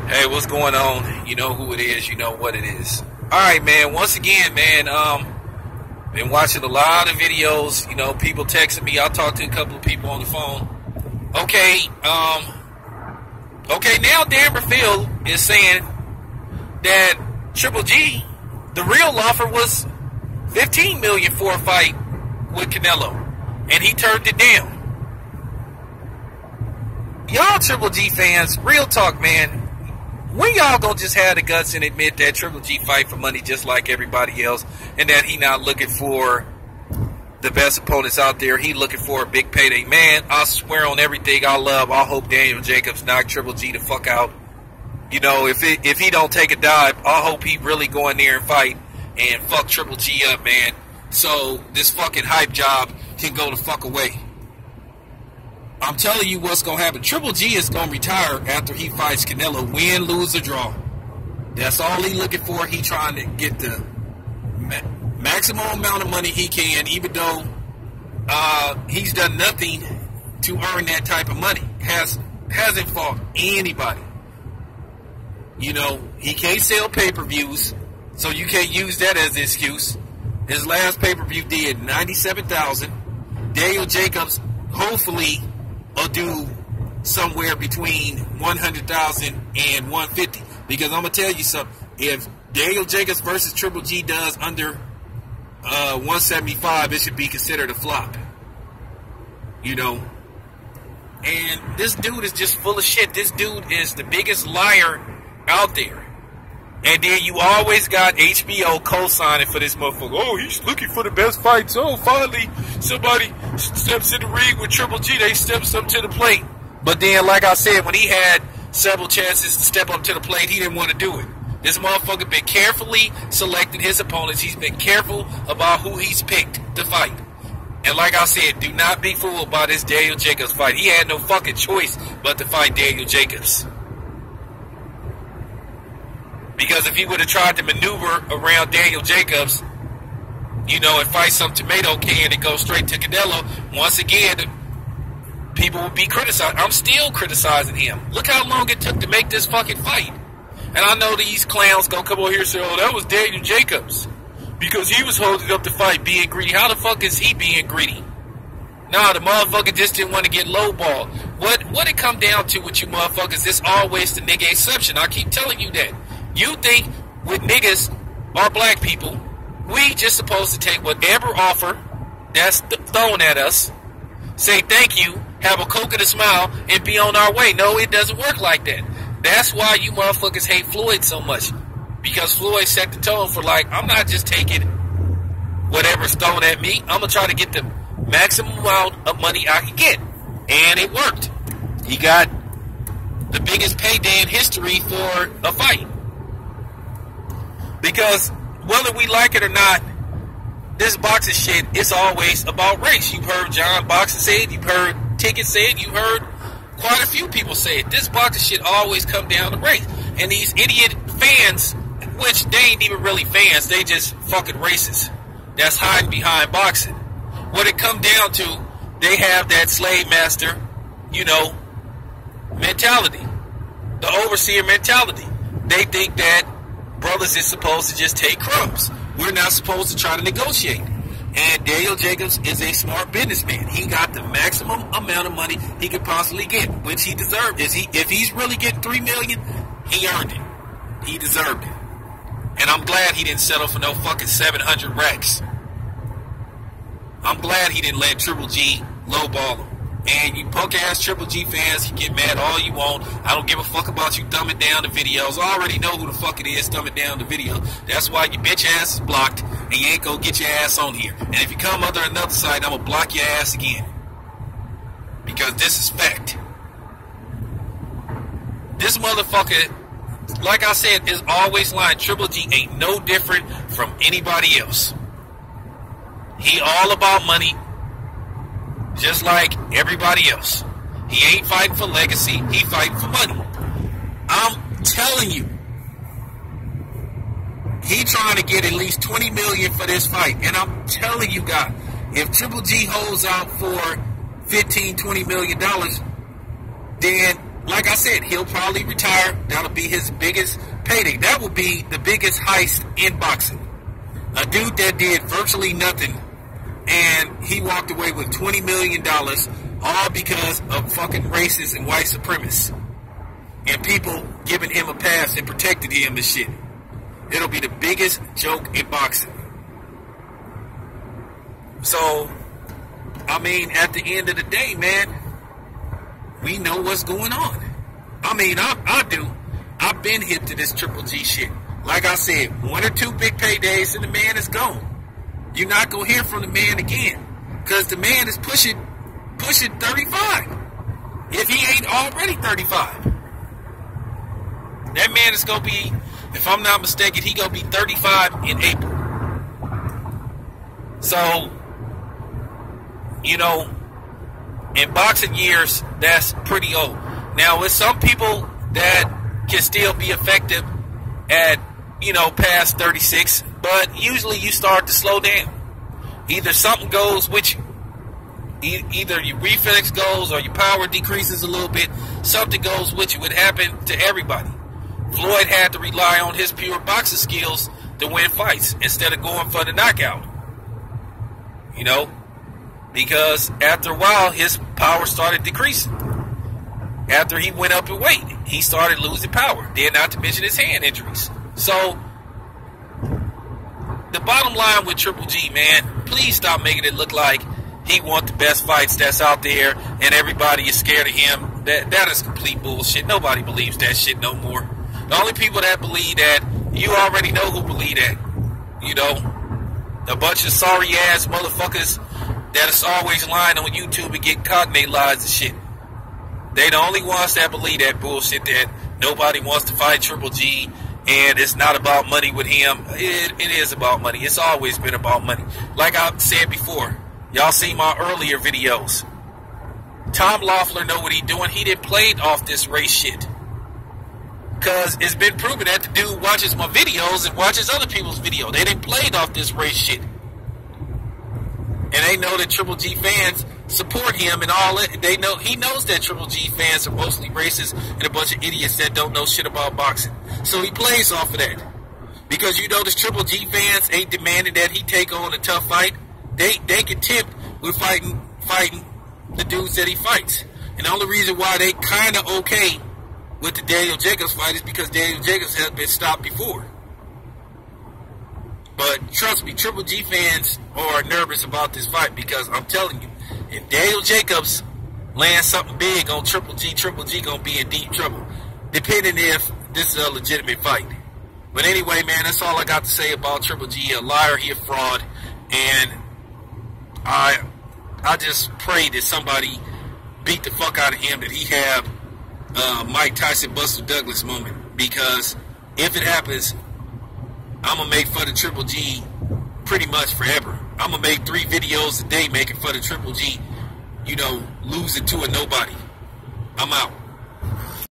Hey, what's going on? You know who it is. You know what it is. All right, man. Once again, man, been watching a lot of videos. You know, people texting me. I talked to a couple of people on the phone. Okay, now Dan Burfield is saying that Triple G, the real offer was $15 million for a fight with Canelo, and he turned it down. Y'all Triple G fans, real talk, man. When y'all gonna just have the guts and admit that Triple G fight for money just like everybody else, and that he not looking for the best opponents out there? He looking for a big payday. Man, I swear on everything I love, I hope Daniel Jacobs knock Triple G the fuck out. You know, if he don't take a dive, I hope he really go in there and fight and fuck Triple G up, man. So this fucking hype job can go the fuck away. I'm telling you what's going to happen. Triple G is going to retire after he fights Canelo, win, lose, or draw. That's all he looking for. He trying to get the maximum amount of money he can, even though he's done nothing to earn that type of money. Hasn't fought anybody. You know, he can't sell pay-per-views, so you can't use that as an excuse. His last pay-per-view did $97,000. Daniel Jacobs, hopefully, will do somewhere between $100,000 and $150,000. Because I'm gonna tell you something. If Daniel Jacobs versus Triple G does under 175, it should be considered a flop. You know. And this dude is just full of shit. This dude is the biggest liar out there. And then you always got HBO co-signing for this motherfucker. Oh, he's looking for the best fights. Oh, finally somebody steps in the ring with Triple G. They steps up to the plate. But then, like I said, when he had several chances to step up to the plate, he didn't want to do it. This motherfucker been carefully selecting his opponents. He's been careful about who he's picked to fight. And like I said, do not be fooled by this Daniel Jacobs fight. He had no fucking choice but to fight Daniel Jacobs. Because if he would have tried to maneuver around Daniel Jacobs, you know, and fight some tomato can and go straight to Canelo, once again, people would be criticized. I'm still criticizing him. Look how long it took to make this fucking fight. And I know these clowns gonna come over here and say, oh, that was Daniel Jacobs. Because he was holding up the fight being greedy. How the fuck is he being greedy? Nah, the motherfucker just didn't want to get lowballed. What it come down to with you motherfuckers, it's always the nigga exception. I keep telling you that. You think with niggas or black people, we just supposed to take whatever offer that's thrown at us, say thank you, have a coke and a smile, and be on our way. No, it doesn't work like that. That's why you motherfuckers hate Floyd so much. Because Floyd set the tone for like, I'm not just taking whatever's thrown at me. I'm going to try to get the maximum amount of money I can get. And it worked. He got the biggest payday in history for a fight. Because whether we like it or not, this boxing shit is always about race. You've heard John Boxer say it. You've heard Ticket say it. You've heard quite a few people say it. This boxing shit always come down to race. And these idiot fans, which they ain't even really fans, they just fucking racists that's hiding behind boxing. What it come down to, they have that slave master, you know, mentality. The overseer mentality. They think that brothers is supposed to just take crumbs. We're not supposed to try to negotiate. And Daniel Jacobs is a smart businessman. He got the maximum amount of money he could possibly get, which he deserved. If he's really getting $3 million, he earned it. He deserved it. And I'm glad he didn't settle for no fucking 700 racks. I'm glad he didn't let Triple G lowball him. And you punk-ass Triple G fans, you get mad all you want. I don't give a fuck about you dumbing down the videos. I already know who the fuck it is dumbing down the video. That's why your bitch ass is blocked, and you ain't gonna get your ass on here. And if you come under another site, I'm gonna block your ass again. Because this is fact. This motherfucker, like I said, is always lying. Triple G ain't no different from anybody else. He all about money. Just like everybody else. He ain't fighting for legacy. He fighting for money. I'm telling you. He trying to get at least $20 million for this fight. And I'm telling you guys, if Triple G holds out for $15, $20 million, then like I said, he'll probably retire. That'll be his biggest payday. That will be the biggest heist in boxing. A dude that did virtually nothing, and he walked away with $20 million, all because of fucking racists and white supremacists. And people giving him a pass and protected him and shit. It'll be the biggest joke in boxing. So, I mean, at the end of the day, man, we know what's going on. I mean, I do. I've been hip to this Triple G shit. Like I said, 1 or 2 big paydays and the man is gone. You're not going to hear from the man again. Because the man is pushing 35. If he ain't already 35. That man is going to be, if I'm not mistaken, he going to be 35 in April. So, you know, in boxing years, that's pretty old. Now, with some people that can still be effective at, you know, past 36, but usually you start to slow down. Either something goes with you. Either your reflex goes or your power decreases a little bit. Something goes with you. It happened to everybody. Floyd had to rely on his pure boxing skills to win fights instead of going for the knockout. You know? Because after a while, his power started decreasing. After he went up in weight, he started losing power. Then not to mention his hand injuries. So, the bottom line with Triple G, man, please stop making it look like he wants the best fights that's out there and everybody is scared of him. That is complete bullshit. Nobody believes that shit no more. The only people that believe that, you already know who believe that. You know, a bunch of sorry ass motherfuckers that is always lying on YouTube and getting cognate lies and shit. They the only ones that believe that bullshit that nobody wants to fight Triple G and it's not about money with him. It is about money. It's always been about money. Like I said before, y'all see my earlier videos. Tom Loeffler know what he doing. He didn't play off this race shit. Because it's been proven that the dude watches my videos and watches other people's videos. They didn't play off this race shit. And they know that Triple G fans support him and all it. They know he knows that Triple G fans are mostly racist and a bunch of idiots that don't know shit about boxing. So he plays off of that. Because you know the Triple G fans ain't demanding that he take on a tough fight. They content with fighting the dudes that he fights. And the only reason why they kind of okay with the Daniel Jacobs fight is because Daniel Jacobs has been stopped before. But trust me, Triple G fans are nervous about this fight because I'm telling you, if Daniel Jacobs lands something big on Triple G gonna be in deep trouble. Depending if this is a legitimate fight. But anyway, man, that's all I got to say about Triple G. He a liar, he a fraud, and I just pray that somebody beat the fuck out of him, that he have Mike Tyson, Buster Douglas moment, because if it happens, I'm going to make fun of Triple G pretty much forever. I'm going to make 3 videos a day making fun of Triple G, you know, losing to a nobody. I'm out.